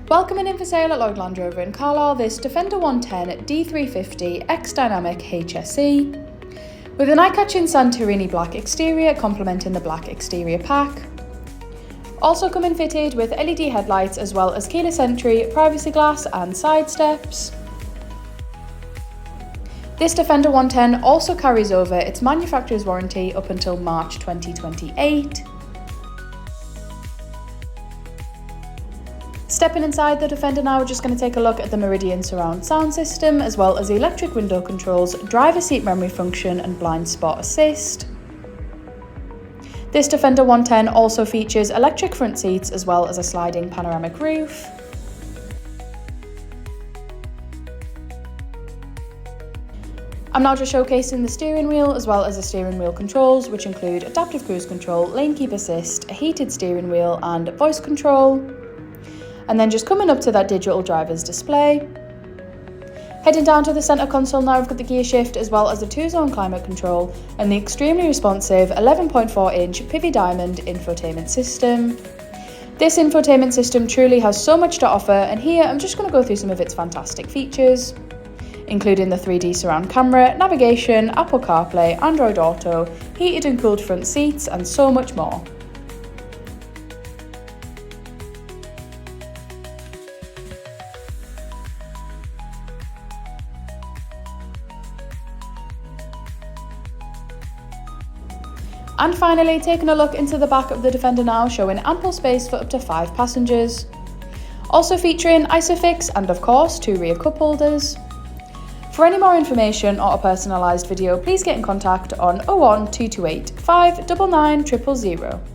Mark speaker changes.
Speaker 1: Welcoming in for sale at Lloyd Land Rover in Carlisle this Defender 110 D350 X-Dynamic HSE with an eye-catching Santorini Black exterior complementing the black exterior pack. Also coming fitted with LED headlights as well as keyless entry, privacy glass and side steps. This Defender 110 also carries over its manufacturer's warranty up until March 2028. Stepping inside the Defender now, we're just going to take a look at the Meridian surround sound system as well as the electric window controls, driver seat memory function and blind spot assist. This Defender 110 also features electric front seats as well as a sliding panoramic roof. I'm now just showcasing the steering wheel as well as the steering wheel controls, which include adaptive cruise control, lane keep assist, a heated steering wheel and voice control. And then just coming up to that digital driver's display. Heading down to the centre console now, we've got the gear shift as well as the 2-zone climate control and the extremely responsive 11.4-inch Pivi Diamond infotainment system. This infotainment system truly has so much to offer, and here I'm just going to go through some of its fantastic features, including the 3D surround camera, navigation, Apple CarPlay, Android Auto, heated and cooled front seats and so much more. And finally, taking a look into the back of the Defender now, showing ample space for up to 5 passengers. Also featuring ISOFIX and of course 2 rear cup holders. For any more information or a personalised video, please get in contact on 01228 599 000.